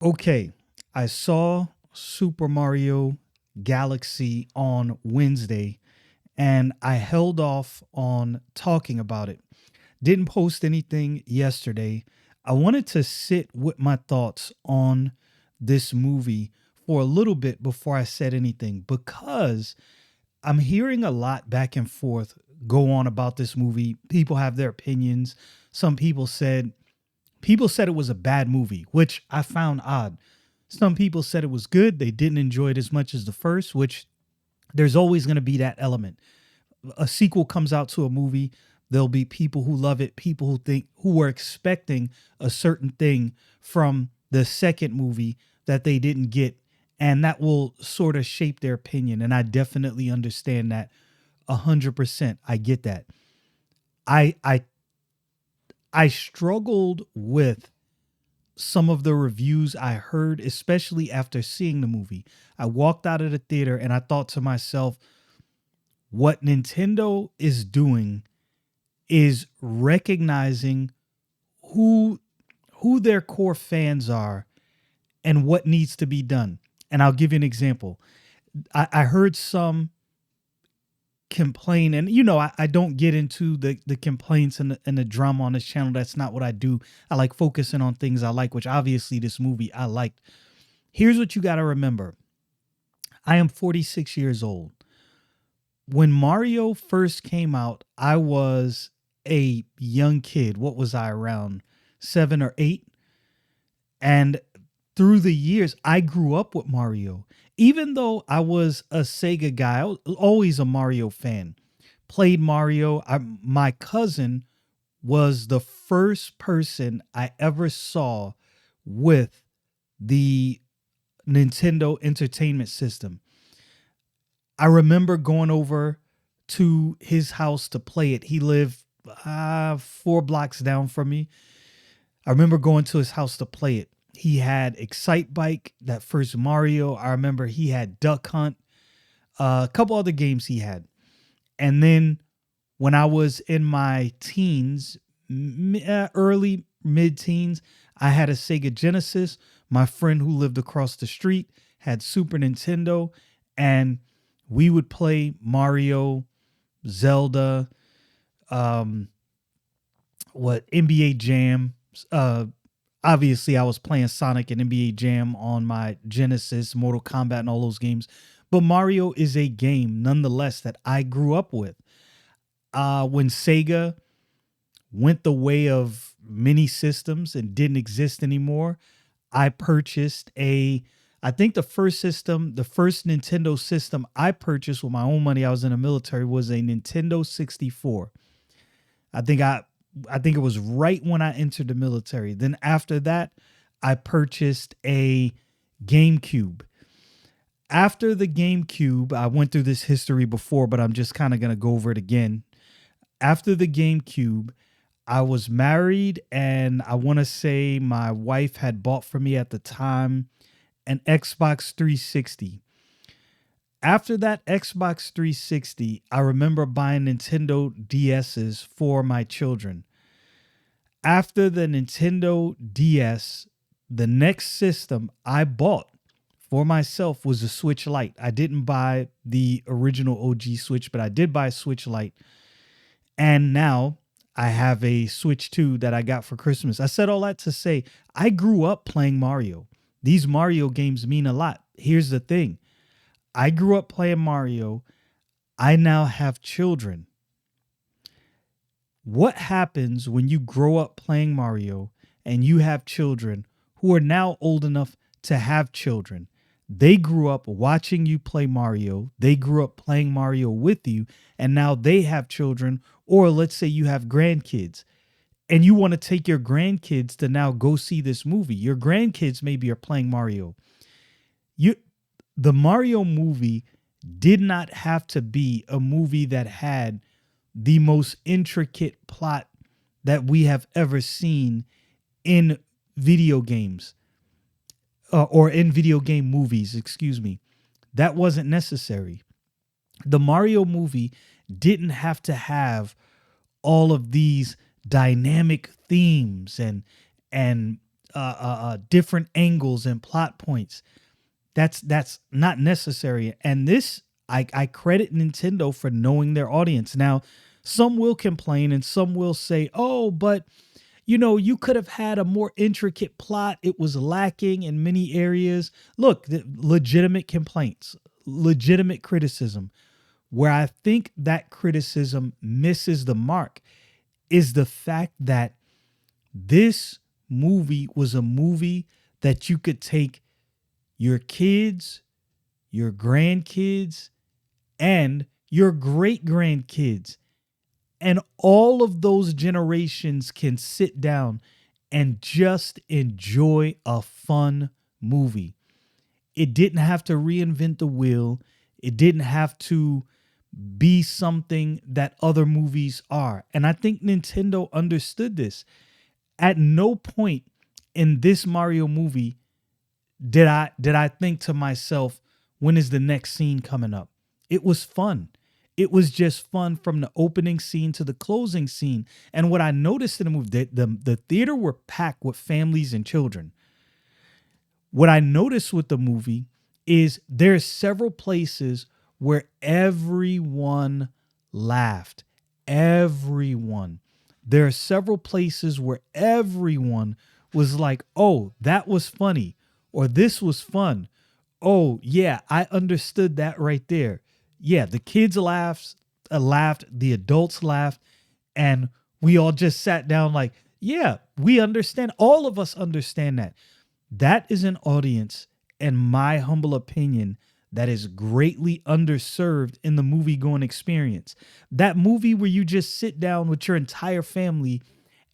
Okay, I saw Super Mario Galaxy on Wednesday and I held off on talking about it. Didn't post anything yesterday. I wanted to sit with my thoughts on this movie for a little bit before I said anything because I'm hearing a lot back and forth go on about this movie. People have their opinions. Some people said it was a bad movie, which I found odd. Some people said it was good. They didn't enjoy it as much as the first, which there's always going to be that element. A sequel comes out to a movie, there'll be people who love it, people who were expecting a certain thing from the second movie that they didn't get, and that will sort of shape their opinion. And I definitely understand that 100%. I get that. I I I struggled with some of the reviews I heard, especially after seeing the movie. I walked out of the theater and I thought to myself, what Nintendo is doing is recognizing who who their core fans are and what needs to be done. And I'll give you an example. I heard some complain, and I don't get into the complaints and the drama on this channel. That's not what I do. I like focusing on things I like, which obviously this movie I liked. Here's what you got to remember. I am 46 years old. When Mario first came out, I was a young kid. What was I, around 7 or 8? And through the years, I grew up with Mario. Even though I was a Sega guy, I was always a Mario fan. Played Mario. My cousin was the first person I ever saw with the Nintendo Entertainment System. I remember going over to his house to play it. He lived 4 blocks down from me. I remember going to his house to play it. He had Excite Bike, that first Mario. I remember he had Duck Hunt, a couple other games he had. And then when I was in my teens, early mid teens, I had a Sega Genesis. My friend who lived across the street had Super Nintendo, and we would play Mario, Zelda, um, what NBA Jam. Uh, Obviously, I was playing Sonic and NBA Jam on my Genesis, Mortal Kombat, and all those games. But Mario is a game, nonetheless, that I grew up with. When Sega went the way of mini systems and didn't exist anymore, I purchased I think the first Nintendo system I purchased with my own money, I was in the military, was a Nintendo 64. I think I I think it was right when I entered the military. Then after that, I purchased a GameCube. After the GameCube, I went through this history before, but I'm just kind of going to go over it again. After the GameCube, I was married, and I want to say my wife had bought for me at the time an Xbox 360. After that Xbox 360, I remember buying Nintendo DSs for my children. After the Nintendo DS, the next system I bought for myself was a Switch Lite. I didn't buy the original OG Switch, but I did buy a Switch Lite. And now I have a Switch 2 that I got for Christmas. I said all that to say I grew up playing Mario. These Mario games mean a lot. Here's the thing, I grew up playing Mario. I now have children. What happens when you grow up playing Mario and you have children who are now old enough to have children? They grew up watching you play Mario. They grew up playing Mario with you, and now they have children, or let's say you have grandkids, and you want to take your grandkids to now go see this movie. Your grandkids maybe are playing Mario. You The Mario movie did not have to be a movie that had the most intricate plot that we have ever seen in video games, or in video game movies, excuse me. That wasn't necessary. The Mario movie didn't have to have all of these dynamic themes and different angles and plot points. That's not necessary. And this, I credit Nintendo for knowing their audience. Now, some will complain and some will say, "Oh, but you could have had a more intricate plot. It was lacking in many areas." Look, legitimate complaints, legitimate criticism. Where I think that criticism misses the mark is the fact that this movie was a movie that you could take your kids, your grandkids, and your great grandkids, and all of those generations can sit down and just enjoy a fun movie. It didn't have to reinvent the wheel. It didn't have to be something that other movies are. And I think Nintendo understood this. At no point in this Mario movie did I think to myself, when is the next scene coming up? It was fun. It was just fun from the opening scene to the closing scene. And what I noticed in the movie, the theater were packed with families and children. What I noticed with the movie is there's several places where everyone laughed. Everyone. There are several places where everyone was like, "Oh, that was funny," or "This was fun." "Oh, yeah, I understood that right there." Yeah, the kids laughed, the adults laughed, and we all just sat down like, "Yeah, we understand. All of us understand that." That is an audience, in my humble opinion, that is greatly underserved in the movie going experience. That movie where you just sit down with your entire family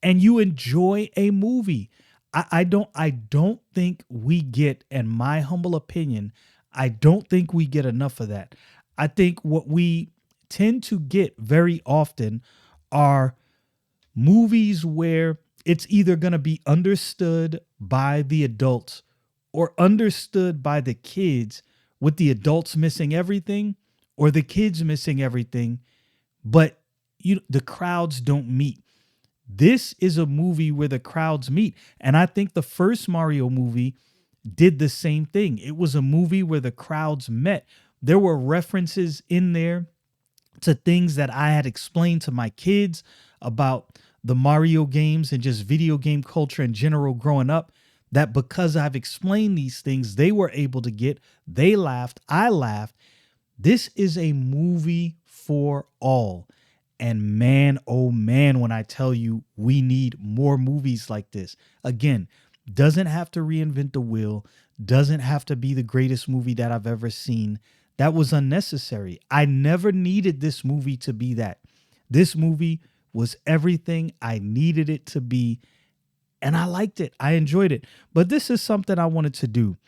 and you enjoy a movie. I don't think we get, in my humble opinion, I don't think we get enough of that. I think what we tend to get very often are movies where it's either going to be understood by the adults or understood by the kids, with the adults missing everything or the kids missing everything, but the crowds don't meet. This is a movie where the crowds meet. And I think the first Mario movie did the same thing. It was a movie where the crowds met. There were references in there to things that I had explained to my kids about the Mario games and just video game culture in general growing up, that because I've explained these things, they were able to get. They laughed. I laughed. This is a movie for all. And man, oh man, when I tell you we need more movies like this. Again, doesn't have to reinvent the wheel, doesn't have to be the greatest movie that I've ever seen. That was unnecessary. I never needed this movie to be that. This movie was everything I needed it to be. And I liked it. I enjoyed it. But this is something I wanted to do.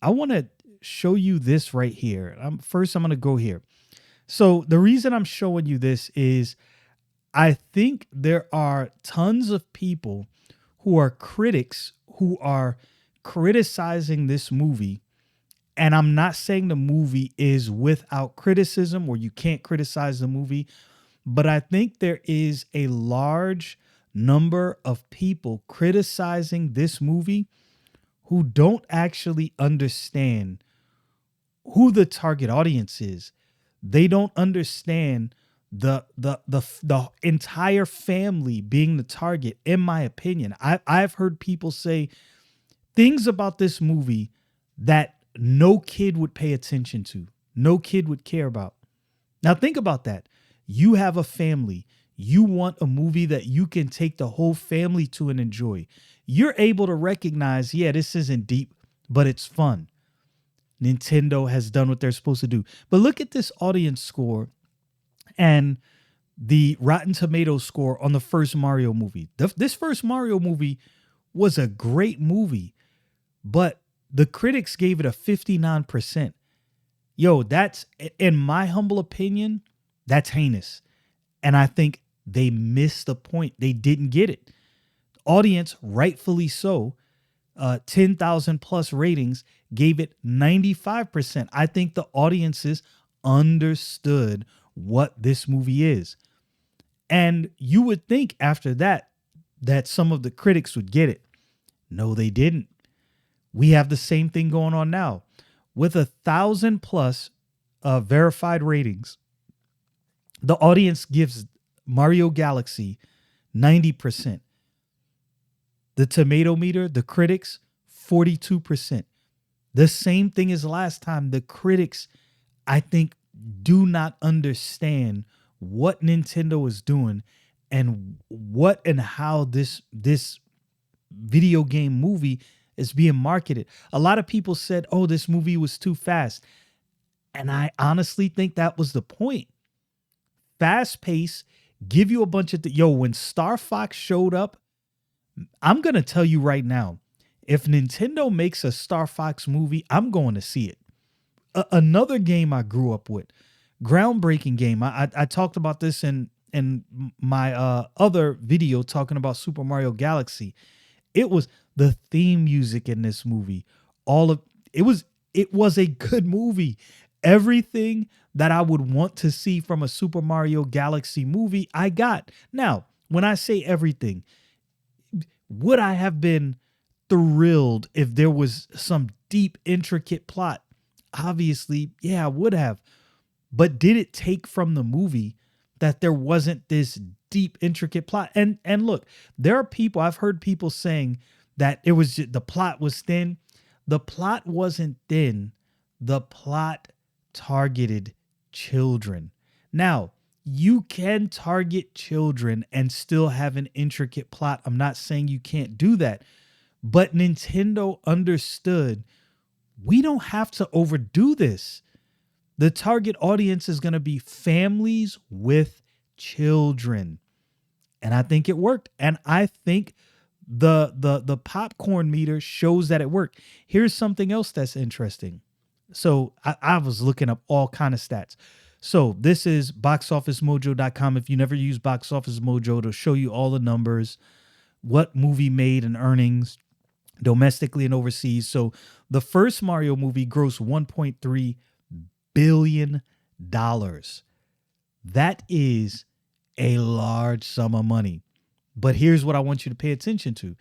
I want to show you this right here. First, I'm going to go here. So the reason I'm showing you this is I think there are tons of people who are critics who are criticizing this movie. And I'm not saying the movie is without criticism or you can't criticize the movie, but I think there is a large number of people criticizing this movie who don't actually understand who the target audience is. They don't understand the entire family being the target. In my opinion, I've heard people say things about this movie that no kid would pay attention to, no kid would care about. Now think about that. You have a family. You want a movie that you can take the whole family to and enjoy. You're able to recognize, yeah, this isn't deep, but it's fun. Nintendo has done what they're supposed to do. But look at this audience score and the Rotten Tomatoes score on the first Mario movie. This first Mario movie was a great movie, but the critics gave it a 59%. Yo, that's, in my humble opinion, that's heinous. And I think they missed the point. They didn't get it. Audience, rightfully so, 10,000 plus ratings, gave it 95%. I think the audiences understood what this movie is. And you would think after that, that some of the critics would get it. No, they didn't. We have the same thing going on now with 1,000 plus verified ratings. The audience gives Mario Galaxy 90%. The tomato meter, the critics, 42%. The same thing as last time. The critics, I think, do not understand what Nintendo is doing and what and how this video game movie is being marketed. A lot of people said, "Oh, this movie was too fast." And I honestly think that was the point. Fast pace, give you a bunch of when Star Fox showed up, I'm going to tell you right now, if Nintendo makes a Star Fox movie, I'm going to see it. Another game I grew up with, groundbreaking game. I talked about this in my other video talking about Super Mario Galaxy. It was the theme music in this movie. It was a good movie. Everything that I would want to see from a Super Mario Galaxy movie, I got. Now, when I say everything, would I have been thrilled if there was some deep, intricate plot? Obviously, yeah, I would have. But did it take from the movie that there wasn't this deep, intricate plot? And look, there are people, I've heard people saying that it was the plot was thin. The plot wasn't thin. The plot targeted children. Now, you can target children and still have an intricate plot. I'm not saying you can't do that, but Nintendo understood we don't have to overdo this. The target audience is going to be families with children. And I think it worked. And I think the popcorn meter shows that it worked. Here's something else that's interesting. So I was looking up all kind of stats. So this is boxofficemojo.com. If you never use Box Office Mojo, it'll show you all the numbers, what movie made and earnings domestically and overseas. So the first Mario movie grossed $1.3 billion. That is a large sum of money. But here's what I want you to pay attention to.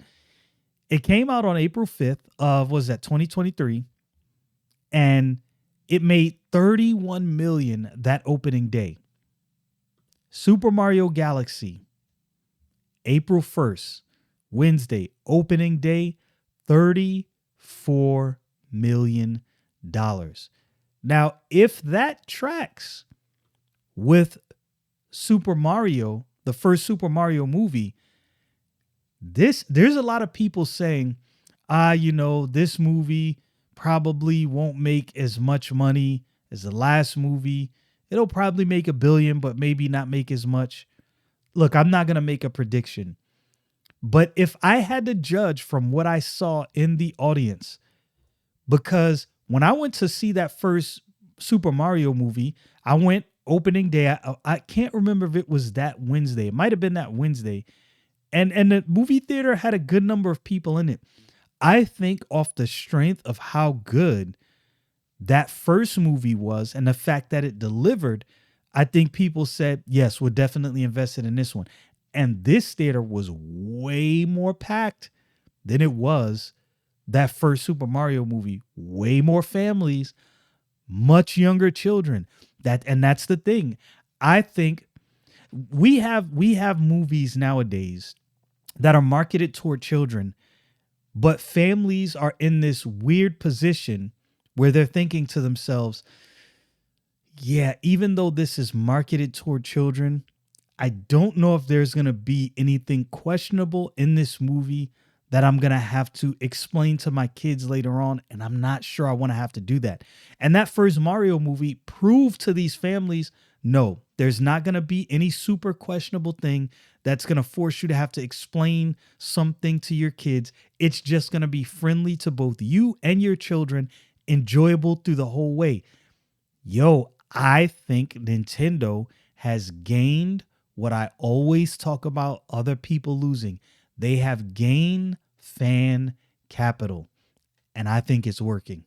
It came out on April 5th of, 2023? And it made $31 million that opening day. Super Mario Galaxy, April 1st, Wednesday, opening day, $34 million. Now, if that tracks with Super Mario, the first Super Mario movie, there's a lot of people saying, this movie probably won't make as much money as the last movie. It'll probably make $1 billion, but maybe not make as much. Look, I'm not going to make a prediction. But if I had to judge from what I saw in the audience, because when I went to see that first Super Mario movie, I went opening day. I can't remember if it was that Wednesday. It might have been that Wednesday. And the movie theater had a good number of people in it. I think off the strength of how good that first movie was and the fact that it delivered, I think people said, yes, we're definitely invested in this one. And this theater was way more packed than it was that first Super Mario movie. Way more families, much younger children. That's the thing. I think we have movies nowadays that are marketed toward children, but families are in this weird position where they're thinking to themselves, yeah, even though this is marketed toward children, I don't know if there's going to be anything questionable in this movie that I'm going to have to explain to my kids later on. And I'm not sure I want to have to do that. And that first Mario movie proved to these families, no, there's not going to be any super questionable thing that's going to force you to have to explain something to your kids. It's just going to be friendly to both you and your children, enjoyable through the whole way. Yo, I think Nintendo has gained what I always talk about other people losing. They have gained fan capital, and I think it's working.